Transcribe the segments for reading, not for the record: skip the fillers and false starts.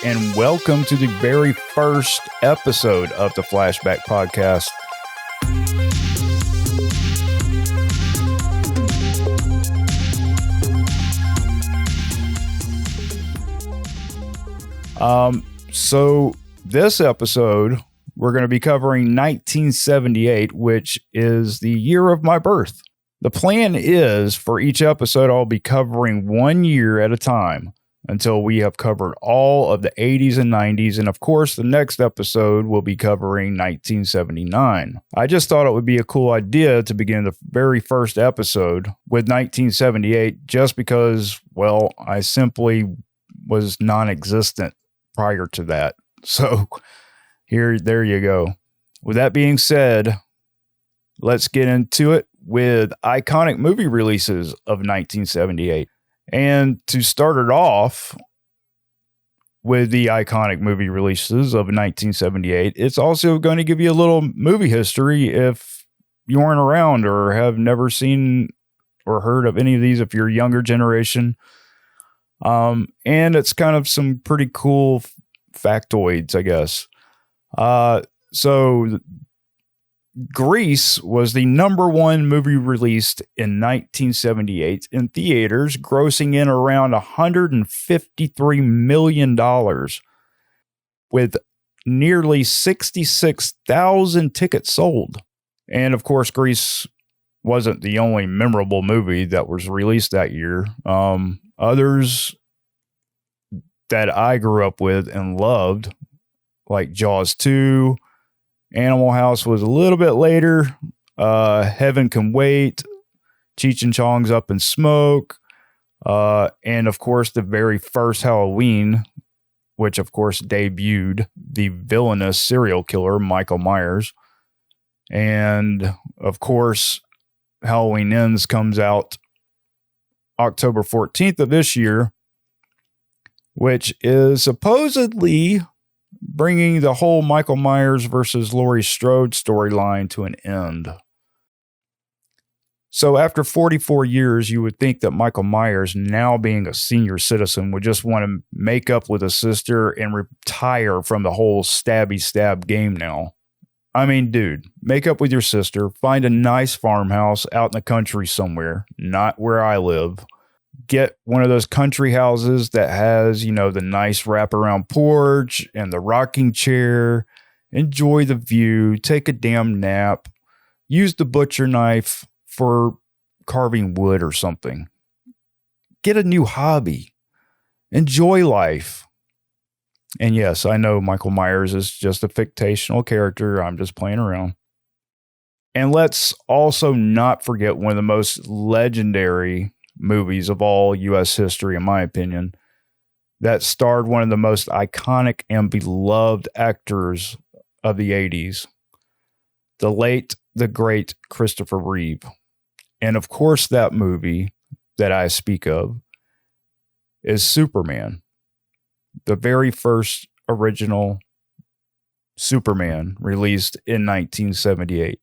and welcome to the very first episode of the Flashback Podcast. So this episode, we're going to be covering 1978, which is the year of my birth. The plan is for each episode, I'll be covering 1 year at a time until we have covered all of the 80s and 90s. And of course, the next episode will be covering 1979. I just thought it would be a cool idea to begin the very first episode with 1978, just because, well, I simply was non-existent prior to that. So there you go. With that being said, let's get into it with iconic movie releases of 1978. And to start it off with the iconic movie releases of 1978, it's also going to give you a little movie history if you weren't around or have never seen or heard of any of these if you're a younger generation. And it's kind of some pretty cool factoids, I guess. So Grease was the number one movie released in 1978 in theaters, grossing in around $153 million with nearly 66,000 tickets sold. And of course, Grease wasn't the only memorable movie that was released that year. Others that I grew up with and loved, like Jaws 2, Animal House was a little bit later, Heaven Can Wait, Cheech and Chong's Up in Smoke, and of course the very first Halloween, which of course debuted the villainous serial killer Michael Myers. And of course, Halloween Ends comes out October 14th of this year, which is supposedly bringing the whole Michael Myers versus Laurie Strode storyline to an end. So after 44 years, you would think that Michael Myers, now being a senior citizen, would just want to make up with his sister and retire from the whole stabby stab game now. I mean, dude, make up with your sister, find a nice farmhouse out in the country somewhere, not where I live. Get one of those country houses that has, the nice wraparound porch and the rocking chair. Enjoy the view. Take a damn nap. Use the butcher knife for carving wood or something. Get a new hobby. Enjoy life. And yes, I know Michael Myers is just a fictional character. I'm just playing around. And let's also not forget one of the most legendary movies of all U.S. history, in my opinion, that starred one of the most iconic and beloved actors of the 80s, the late, the great Christopher Reeve. And of course, that movie that I speak of is Superman, the very first original Superman released in 1978.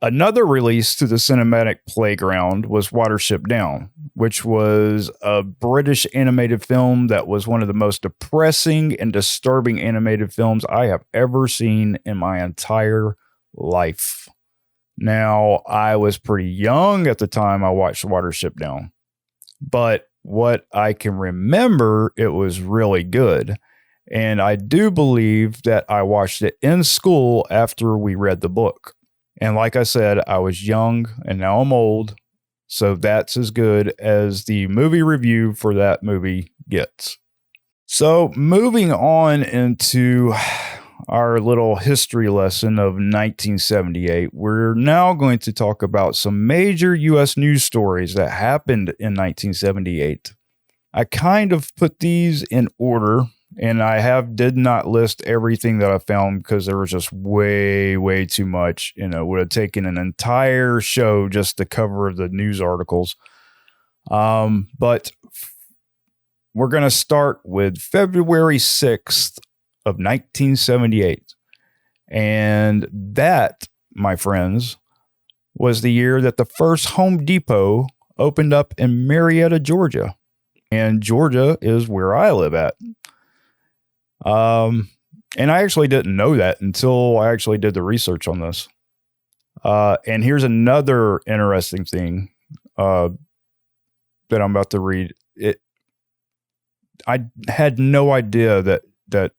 Another release to the cinematic playground was Watership Down, which was a British animated film that was one of the most depressing and disturbing animated films I have ever seen in my entire life. Now, I was pretty young at the time I watched Watership Down, but what I can remember, it was really good. And I do believe that I watched it in school after we read the book. And like I said, I was young and now I'm old. So that's as good as the movie review for that movie gets. So moving on into our little history lesson of 1978, we're now going to talk about some major U.S. news stories that happened in 1978. I kind of put these in order, and I did not list everything that I found because there was just way too much. It would have taken an entire show just to cover the news articles. But we're going to start with February 6th of 1978. And that, my friends, was the year that the first Home Depot opened up in Marietta, Georgia. And Georgia is where I live at. And I actually didn't know that until I actually did the research on this. And here's another interesting thing that I'm about to read. I had no idea that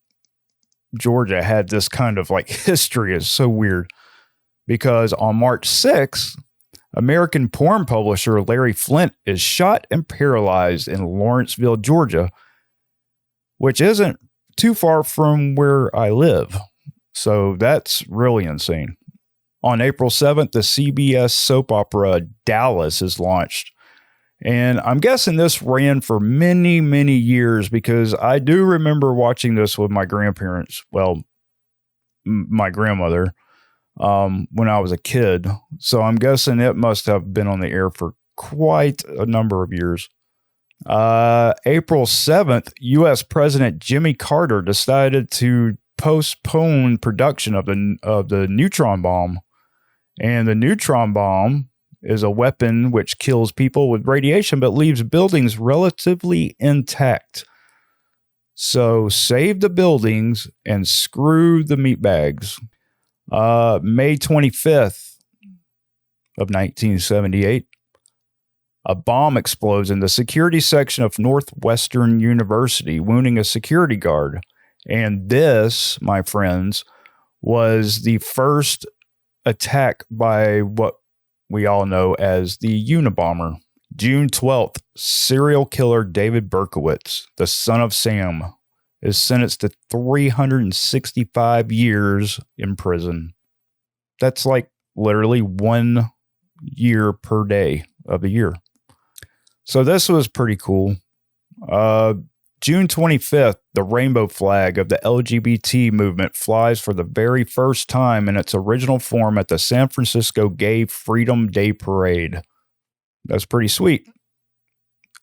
Georgia had this kind of like history. Is so weird because on March 6th, American porn publisher Larry Flint is shot and paralyzed in Lawrenceville, Georgia, which isn't too far from where I live. So that's really insane. On April 7th, the CBS soap opera Dallas is launched. And I'm guessing this ran for many, many years because I do remember watching this with my grandparents. Well, my grandmother, when I was a kid. So I'm guessing it must have been on the air for quite a number of years. April 7th, U.S. President Jimmy Carter decided to postpone production of the neutron bomb. And the neutron bomb is a weapon which kills people with radiation but leaves buildings relatively intact. So save the buildings and screw the meatbags. May 25th of 1978, a bomb explodes in the security section of Northwestern University, wounding a security guard. And this, my friends, was the first attack by what we all know as the Unabomber. June 12th, serial killer David Berkowitz, the son of Sam, is sentenced to 365 years in prison. That's like literally 1 year per day of the year. So this was pretty cool. June 25th, the rainbow flag of the LGBT movement flies for the very first time in its original form at the San Francisco Gay Freedom Day Parade. That's pretty sweet.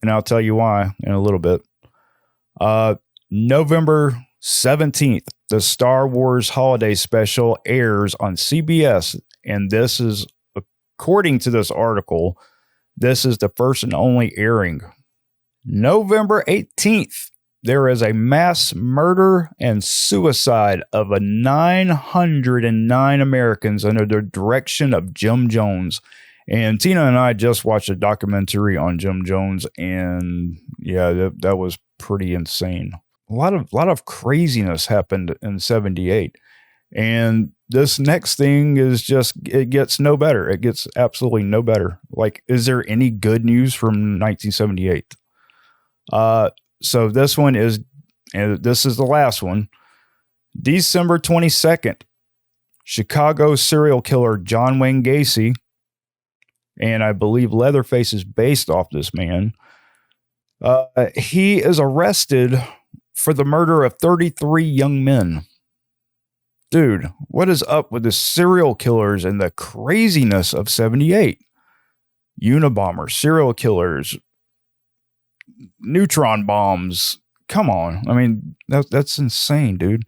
And I'll tell you why in a little bit. November 17th, the Star Wars Holiday Special airs on CBS. And this is, according to this article, this is the first and only airing. November 18th, there is a mass murder and suicide of 909 Americans under the direction of Jim Jones. And Tina and I just watched a documentary on Jim Jones, and yeah, that was pretty insane. A lot of craziness happened in 78. And this next thing is just, it gets no better. It gets absolutely no better. Like, is there any good news from 1978? So this one is, and this is the last one. December 22nd, Chicago serial killer John Wayne Gacy, and I believe Leatherface is based off this man. He is arrested for the murder of 33 young men. Dude, what is up with the serial killers and the craziness of 78? Unabomber, serial killers, neutron bombs. Come on. I mean, that's insane, dude.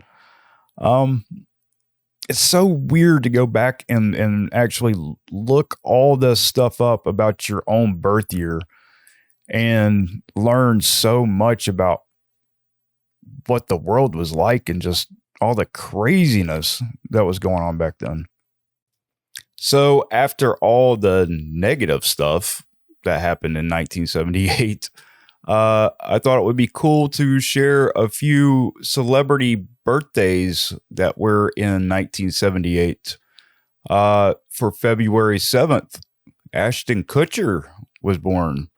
It's so weird to go back and actually look all this stuff up about your own birth year and learn so much about what the world was like and just all the craziness that was going on back then. So after all the negative stuff that happened in 1978, I thought it would be cool to share a few celebrity birthdays that were in 1978. For February 7th, Ashton Kutcher was born.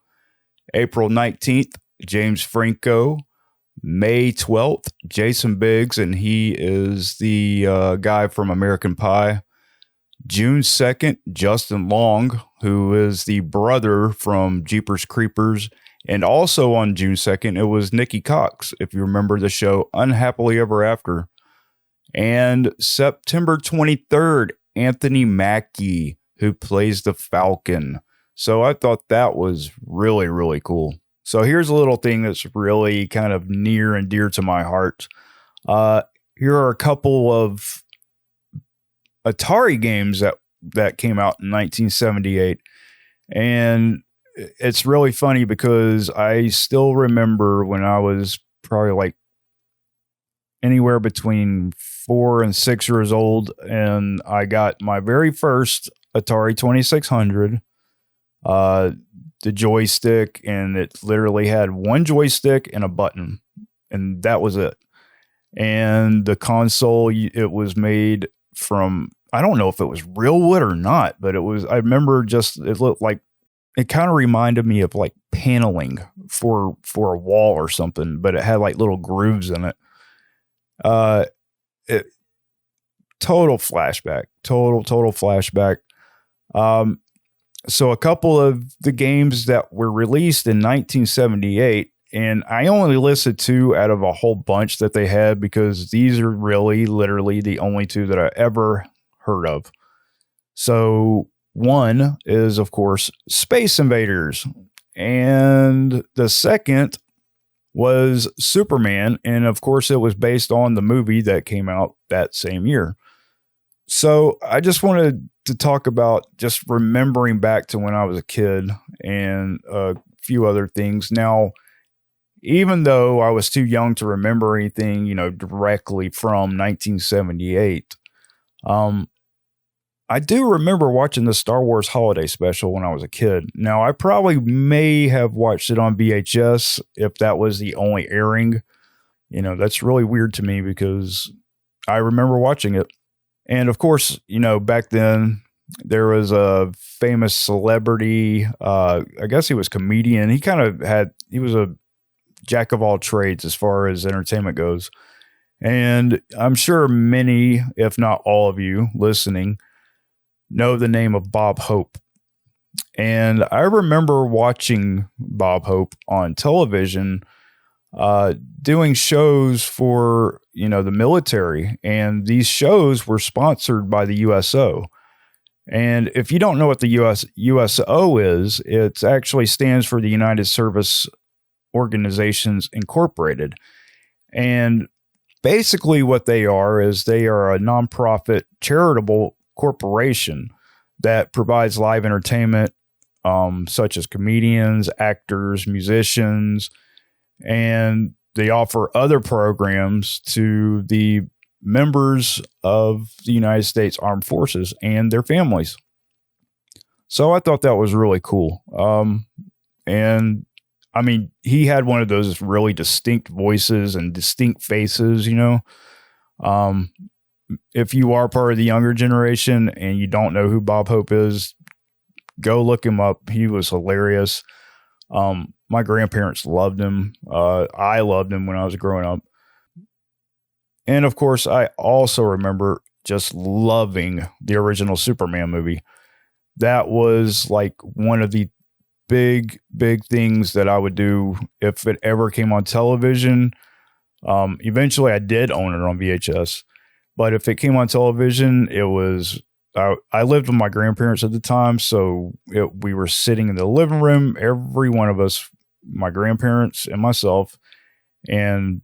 April 19th, James Franco. May 12th, Jason Biggs, and he is the guy from American Pie. June 2nd, Justin Long, who is the brother from Jeepers Creepers. And also on June 2nd, it was Nikki Cox, if you remember the show Unhappily Ever After. And September 23rd, Anthony Mackie, who plays the Falcon. So I thought that was really, really cool. So here's a little thing that's really kind of near and dear to my heart. Here are a couple of Atari games that came out in 1978. And it's really funny because I still remember when I was probably like anywhere between 4 and 6 years old, and I got my very first Atari 2600, the joystick, and it literally had one joystick and a button, and that was it. And the console, it was made from, I don't know if it was real wood or not, but I remember just, it looked like, it kind of reminded me of like paneling for a wall or something, but it had like little grooves in it. It total flashback. So a couple of the games that were released in 1978, and I only listed 2 out of a whole bunch that they had because these are really literally the only 2 that I ever heard of. So one is, of course, Space Invaders, and the second was Superman, and of course it was based on the movie that came out that same year. So I just wanted to talk about just remembering back to when I was a kid and a few other things. Now, even though I was too young to remember anything, directly from 1978, I do remember watching the Star Wars Holiday Special when I was a kid. Now, I probably may have watched it on VHS if that was the only airing. That's really weird to me because I remember watching it. And of course, back then there was a famous celebrity. I guess he was a comedian. He was a jack of all trades as far as entertainment goes. And I'm sure many, if not all of you listening, know the name of Bob Hope. And I remember watching Bob Hope on television, doing shows for, the military. And these shows were sponsored by the USO. And if you don't know what the USO is, it actually stands for the United Service Organizations Incorporated. And basically what they are is they are a nonprofit charitable corporation that provides live entertainment, such as comedians, actors, musicians, and they offer other programs to the members of the United States Armed Forces and their families. So I thought that was really cool. And I mean, he had one of those really distinct voices and distinct faces, if you are part of the younger generation and you don't know who Bob Hope is, go look him up. He was hilarious. My grandparents loved him. I loved him when I was growing up. And of course, I also remember just loving the original Superman movie. That was like one of the big things that I would do if it ever came on television. Eventually, I did own it on VHS. But if it came on television, it was, I lived with my grandparents at the time. So we were sitting in the living room, every one of us, my grandparents and myself, and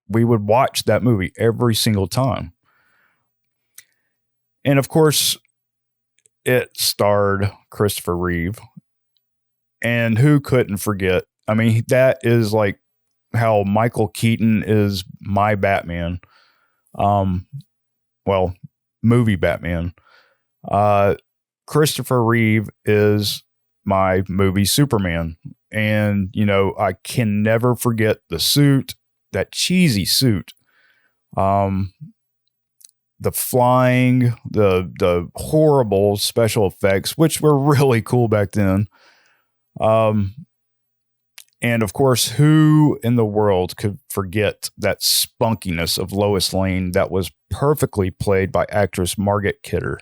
we would watch that movie every single time. And of course, it starred Christopher Reeve. And who couldn't forget? I mean, that is like how Michael Keaton is my Batman. Movie Batman. Christopher Reeve is my movie Superman. And, I can never forget the suit, that cheesy suit. The flying, the horrible special effects, which were really cool back then. And of course, who in the world could forget that spunkiness of Lois Lane that was perfectly played by actress Margaret Kidder?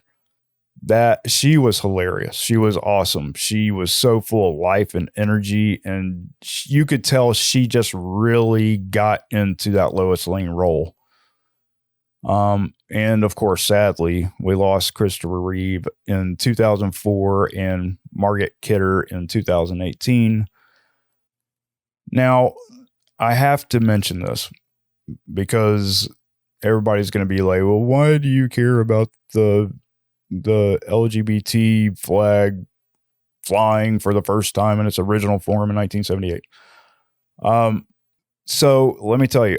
That she was hilarious. She was awesome. She was so full of life and energy, and you could tell she just really got into that Lois Lane role. And of course, sadly, we lost Christopher Reeve in 2004 and Margaret Kidder in 2018. Now, I have to mention this because everybody's going to be like, well, why do you care about the LGBT flag flying for the first time in its original form in 1978? So let me tell you,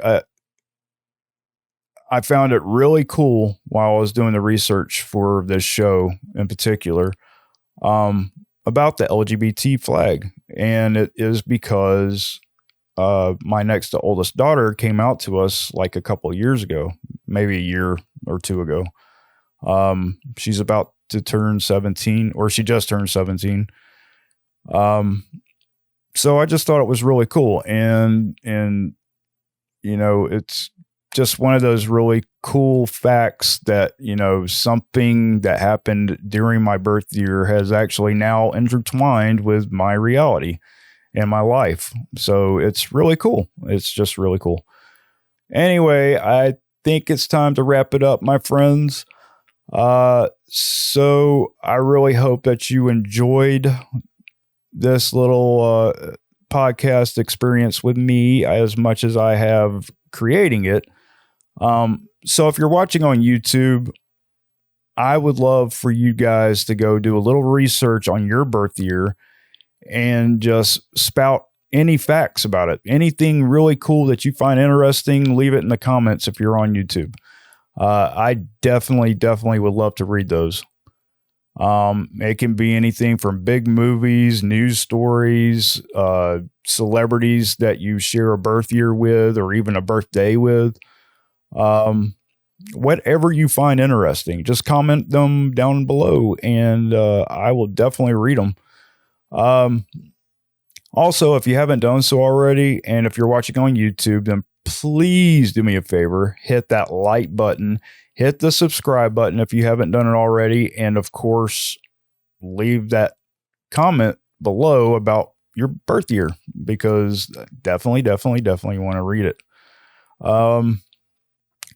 I found it really cool while I was doing the research for this show in particular, about the LGBT flag. And it is because my next to oldest daughter came out to us like a couple of years ago, maybe a year or two ago. She's about to turn 17, or she just turned 17. So I just thought it was really cool. And, it's just one of those really cool facts that, something that happened during my birth year has actually now intertwined with my reality and my life. So it's really cool. It's just really cool. Anyway, I think it's time to wrap it up, my friends. So I really hope that you enjoyed this little podcast experience with me as much as I have creating it. So if you're watching on YouTube, I would love for you guys to go do a little research on your birth year and just spout any facts about it. Anything really cool that you find interesting, leave it in the comments if you're on YouTube. I definitely would love to read those. It can be anything from big movies, news stories, celebrities that you share a birth year with, or even a birthday with. Whatever you find interesting, just comment them down below and I will definitely read them. Also, if you haven't done so already, and if you're watching on YouTube, then please do me a favor, hit that like button, hit the subscribe button if you haven't done it already, and of course, leave that comment below about your birth year, because definitely want to read it.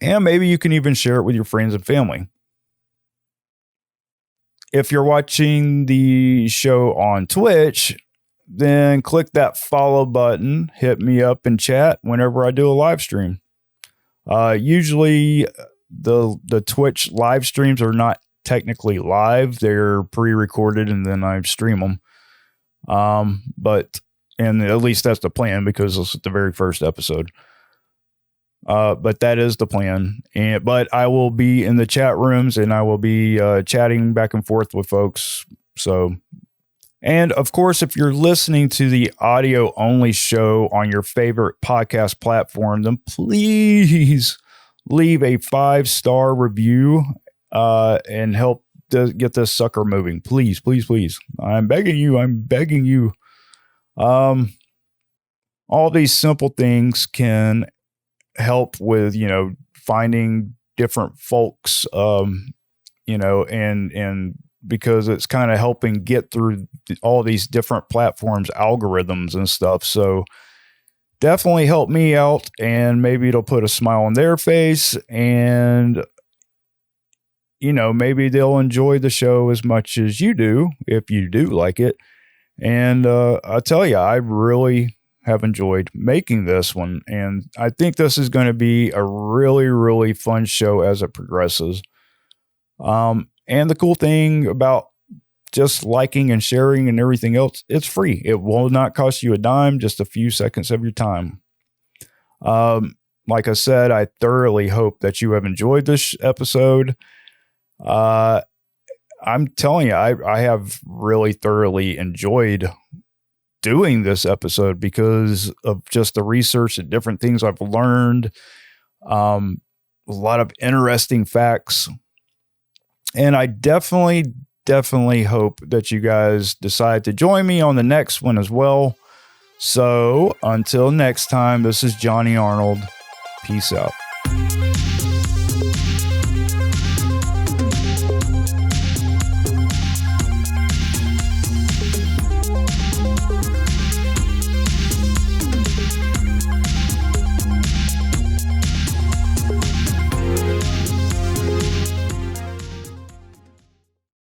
And maybe you can even share it with your friends and family. If you're watching the show on Twitch, then click that follow button, hit me up in chat whenever I do a live stream. Usually the Twitch live streams are not technically live. They're pre-recorded and then I stream them. And at least that's the plan, because this is the very first episode. But that is the plan. But I will be in the chat rooms and I will be chatting back and forth with folks. So, and of course, if you're listening to the audio only show on your favorite podcast platform, then please leave a 5-star review and help get this sucker moving. Please. I'm begging you. All these simple things can help with, finding different folks, and because it's kind of helping get through all these different platforms, algorithms and stuff. So definitely help me out, and maybe it'll put a smile on their face, and maybe they'll enjoy the show as much as you do, if you do like it. And I'll tell you, I really have enjoyed making this one, and I think this is going to be a really, really fun show as it progresses. And the cool thing about just liking and sharing and everything else, it's free. It will not cost you a dime, just a few seconds of your time. Like I said, I thoroughly hope that you have enjoyed this episode. I'm telling you, I have really thoroughly enjoyed doing this episode because of just the research and different things I've learned. A lot of interesting facts. And I definitely hope that you guys decide to join me on the next one as well. So until next time, this is Johnny Arnold. Peace out.